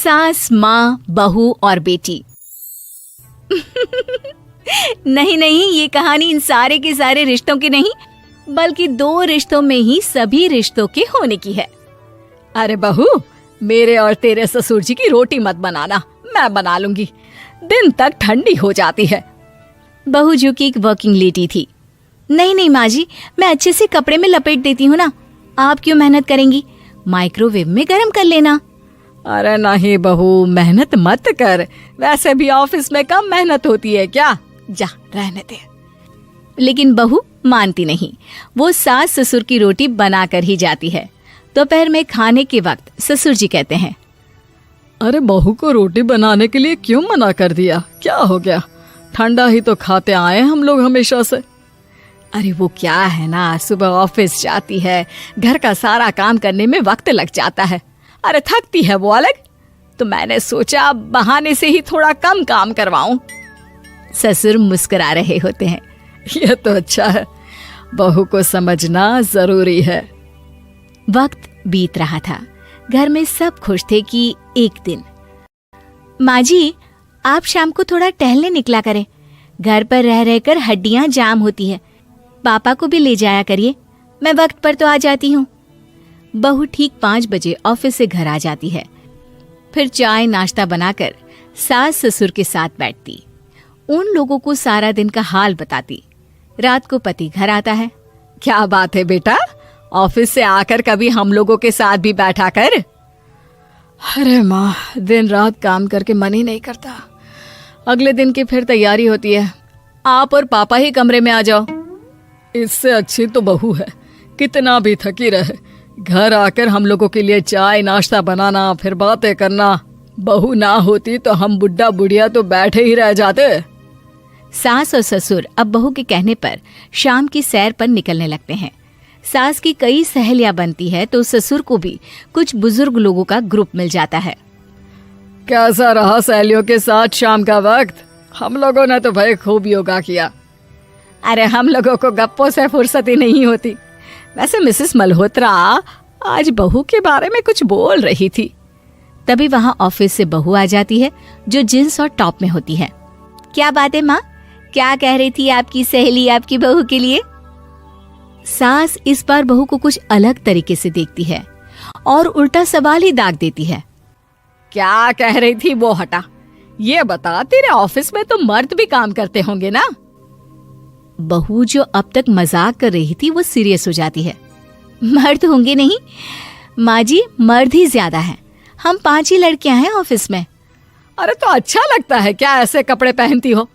सास, माँ, बहू और बेटी। नहीं नहीं, ये कहानी इन सारे के सारे रिश्तों की नहीं, बल्कि 2 रिश्तों में ही सभी रिश्तों के होने की है। अरे बहू, मेरे और तेरे ससुर जी की रोटी मत बनाना, मैं बना लूंगी, दिन तक ठंडी हो जाती है। बहू जो कि एक वर्किंग लेडी थी। नहीं नहीं माँ जी, मैं अच्छे से कपड़े में लपेट देती हूँ ना, आप क्यों मेहनत करेंगी, माइक्रोवेव में गर्म कर लेना। अरे नहीं बहू, मेहनत मत कर, वैसे भी ऑफिस में कम मेहनत होती है क्या, जा रहने दे। लेकिन बहू मानती नहीं, वो सास ससुर की रोटी बना कर ही जाती है। दोपहर में खाने के वक्त ससुर जी कहते हैं, अरे बहू को रोटी बनाने के लिए क्यों मना कर दिया, क्या हो गया, ठंडा ही तो खाते आए हम लोग हमेशा से। अरे वो क्या है ना, सुबह ऑफिस जाती है, घर का सारा काम करने में वक्त लग जाता है, अरे थकती है वो अलग, तो मैंने सोचा बहाने से ही थोड़ा कम काम करवाऊं। ससुर मुस्कुरा रहे होते हैं। ये तो अच्छा है, बहू को समझना जरूरी है। वक्त बीत रहा था, घर में सब खुश थे कि एक दिन, माँ जी आप शाम को थोड़ा टहलने निकला करें, घर पर रह रहकर हड्डियां जाम होती है, पापा को भी ले जाया करिए, मैं वक्त पर तो आ जाती हूँ। बहू ठीक 5 बजे ऑफिस से घर आ जाती है, फिर चाय नाश्ता बनाकर सास ससुर के साथ बैठती, उन लोगों को सारा दिन का हाल बताती। रात को पति घर आता है। क्या बात है बेटा, ऑफिस से आकर कभी हम लोगों के साथ भी बैठा कर। अरे माँ, दिन रात काम करके मन ही नहीं करता, अगले दिन की फिर तैयारी होती है, आप और पापा ही कमरे में आ जाओ। इससे अच्छी तो बहू है, कितना भी थकी रहे, घर आकर हम लोगों के लिए चाय नाश्ता बनाना, फिर बातें करना। बहू ना होती तो हम बुढ़ा बुढ़िया तो बैठे ही रह जाते। सास और ससुर अब बहू के कहने पर शाम की सैर पर निकलने लगते हैं। सास की कई सहेलियां बनती है तो ससुर को भी कुछ बुजुर्ग लोगों का ग्रुप मिल जाता है। कैसा रहा सहेलियों के साथ शाम का वक्त? हम लोगों ने तो भाई खूब योगा किया। अरे हम लोगों को गप्पों से फुर्सत ही नहीं होती। वैसे मिसेस मल्होत्रा आज बहू के बारे में कुछ बोल रही थी। तभी वहां ऑफिस से बहू आ जाती है जो जींस और टॉप में होती है। क्या बात है माँ, क्या कह रही थी आपकी सहेली आपकी बहू के लिए? सास इस बार बहू को कुछ अलग तरीके से देखती है और उल्टा सवाल ही दाग देती है। क्या कह रही थी वो हटा, ये बता, तेरे ऑफिस में तो मर्द भी काम करते होंगे ना? बहू जो अब तक मजाक कर रही थी वो सीरियस हो जाती है। मर्द होंगे नहीं माँ जी, मर्द ही ज्यादा हैं, हम 5 ही लड़कियां हैं ऑफिस में। अरे तो अच्छा लगता है क्या ऐसे कपड़े पहनती हो?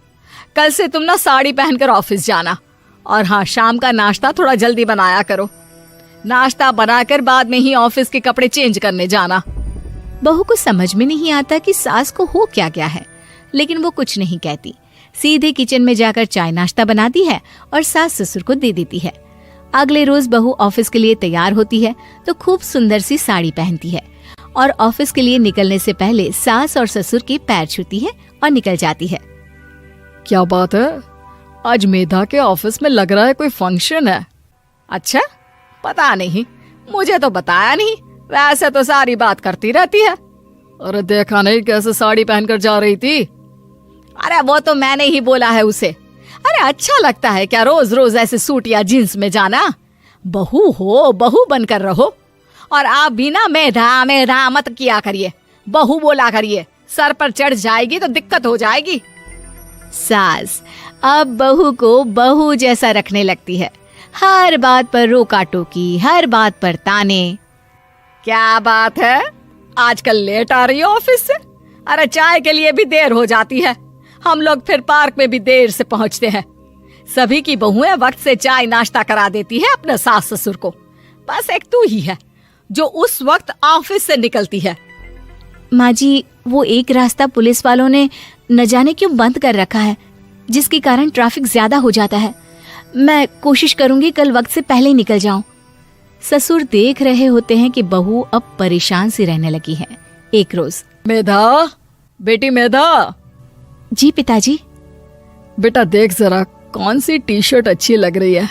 कल से तुम ना साड़ी पहनकर ऑफिस जाना, और हाँ, शाम का नाश्ता थोड़ा जल्दी बनाया करो, नाश्ता बनाकर बाद में ही ऑफिस के कपड़े चेंज करने जाना। बहू को समझ में नहीं आता कि सास को हो क्या गया है, लेकिन वो कुछ नहीं कहती, सीधे किचन में जाकर चाय नाश्ता बनाती है और सास ससुर को दे देती है। अगले रोज बहू ऑफिस के लिए तैयार होती है तो खूब सुंदर सी साड़ी पहनती है और ऑफिस के लिए निकलने से पहले सास और ससुर के पैर छूती है और निकल जाती है। क्या बात है, आज मेधा के ऑफिस में लग रहा है कोई फंक्शन है। अच्छा, पता नहीं, मुझे तो बताया नहीं, वैसे तो सारी बात करती रहती है। अरे देखा नहीं कैसे साड़ी पहनकर जा रही थी? अरे वो तो मैंने ही बोला है उसे। अरे अच्छा लगता है क्या रोज रोज ऐसे सूट या जींस में जाना? बहू हो, बहू बनकर रहो। और आप भी ना मेधा मेधा मत किया करिए, बहू बोला करिए, सर पर चढ़ जाएगी तो दिक्कत हो जाएगी। सास अब बहू को बहू जैसा रखने लगती है, हर बात पर रोका टोकी, हर बात पर ताने। क्या बात है, आजकल लेट आ रही हो ऑफिस से? अरे चाय के लिए भी देर हो जाती है, हम लोग फिर पार्क में भी देर से पहुंचते हैं। सभी की बहुएं वक्त से चाय नाश्ता करा देती है अपने सास ससुर को, बस एक तू ही है जो उस वक्त ऑफिस से निकलती है। माँ जी, वो एक रास्ता पुलिस वालों ने न जाने क्यों बंद कर रखा है, जिसके कारण ट्रैफिक ज्यादा हो जाता है। मैं कोशिश करूंगी कल वक्त से पहले ही निकल जाऊं। ससुर देख रहे होते हैं कि बहू अब परेशान सी रहने लगी है। एक रोज, मेधा, बेटी मेधा। जी पिताजी। बेटा देख जरा कौन सी टी शर्ट अच्छी लग रही है।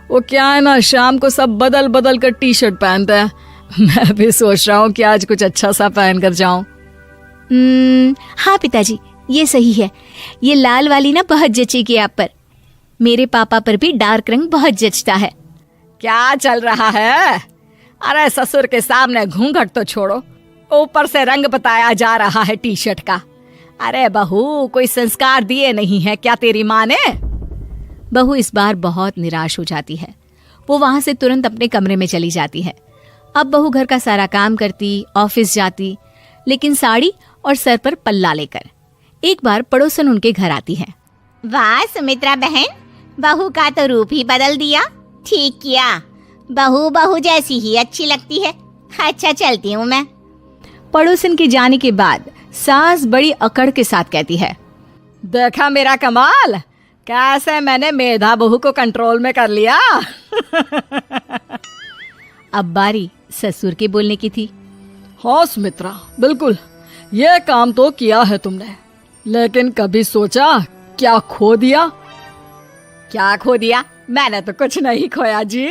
वो क्या है ना, शाम को सब बदल बदल कर टी शर्ट पहनते हैं, मैं भी सोच रहा हूँ कि आज कुछ अच्छा सा पहन कर जाऊं। हाँ पिताजी, ये सही है। ये लाल वाली ना बहुत जचेगी आप पर। मेरे पापा पर भी डार्क रंग बहुत जचता है। क्या चल रहा है? अरे ससुर के सामने घूंघट तो छोड़ो, ऊपर से रंग बताया जा रहा है टी शर्ट का। अरे बहू, कोई संस्कार दिए नहीं है क्या तेरी माँ ने? बहू इस बार बहुत निराश हो जाती है। वो वहां से तुरंत अपने कमरे में चली जाती है। अब बहू घर का सारा काम करती, ऑफिस जाती, लेकिन साड़ी और सर पर पल्ला लेकर। एक बार पड़ोसन उनके घर आती है। वाह सुमित्रा बहन, बहू का तो रूप ही बदल दिया। ठीक किया, बहू बहू जैसी ही अच्छी लगती है। अच्छा चलती हूँ मैं। पड़ोसन के जाने के बाद सास बड़ी अकड़ के साथ कहती है, देखा मेरा कमाल, कैसे मैंने मेधा बहू को कंट्रोल में कर लिया। अब बारी ससुर के बोलने की थी। हाँ सुमित्रा, बिल्कुल ये काम तो किया है तुमने, लेकिन कभी सोचा क्या खो दिया? क्या खो दिया? मैंने तो कुछ नहीं खोया जी।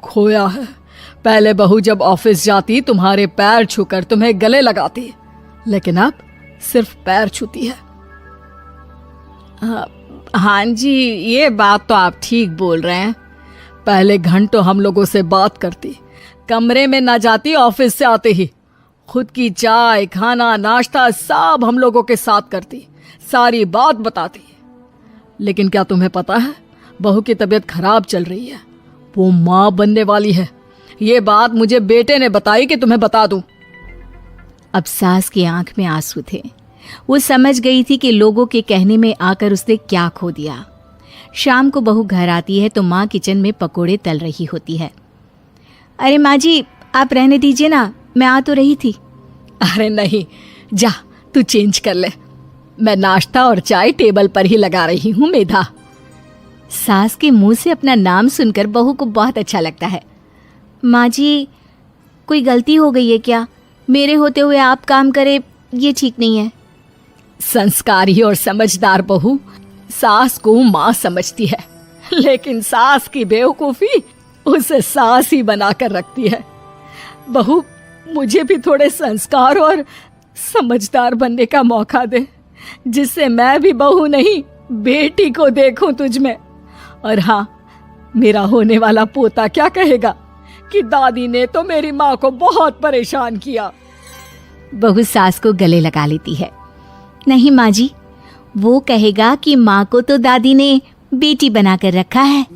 खोया है, पहले बहू जब ऑफिस जाती तुम्हारे पैर छूकर तुम्हें गले लगाती, लेकिन अब सिर्फ पैर छूती है। हाँ जी, ये बात तो आप ठीक बोल रहे हैं। पहले घंटों हम लोगों से बात करती, कमरे में ना जाती, ऑफिस से आते ही खुद की चाय, खाना, नाश्ता सब हम लोगों के साथ करती, सारी बात बताती। लेकिन क्या तुम्हें पता है, बहू की तबीयत खराब चल रही है, वो माँ बनने वाली है। ये बात मुझे बेटे ने बताई कि तुम्हें बता दूं। अब सास की आंख में आंसू थे। वो समझ गई थी कि लोगों के कहने में आकर उसने क्या खो दिया। शाम को बहू घर आती है तो माँ किचन में पकोड़े तल रही होती है। अरे माँ जी, आप रहने दीजिए ना, मैं आ तो रही थी। अरे नहीं, जा तू चेंज कर ले, मैं नाश्ता और चाय टेबल पर ही लगा रही हूँ मेधा। सास के मुंह से अपना नाम सुनकर बहू को बहुत अच्छा लगता है। माँ जी, कोई गलती हो गई है क्या? मेरे होते हुए आप काम करे, ये ठीक नहीं है। संस्कारी और समझदार बहू सास को माँ समझती है, लेकिन सास की बेवकूफी उसे सास ही बनाकर रखती है। बहू, मुझे भी थोड़े संस्कार और समझदार बनने का मौका दे, जिससे मैं भी बहू नहीं बेटी को देखूं तुझ में। और हाँ, मेरा होने वाला पोता क्या कहेगा कि दादी ने तो मेरी माँ को बहुत परेशान किया। बहू सास को गले लगा लेती है। नहीं माँ जी, वो कहेगा कि माँ को तो दादी ने बेटी बनाकर रखा है।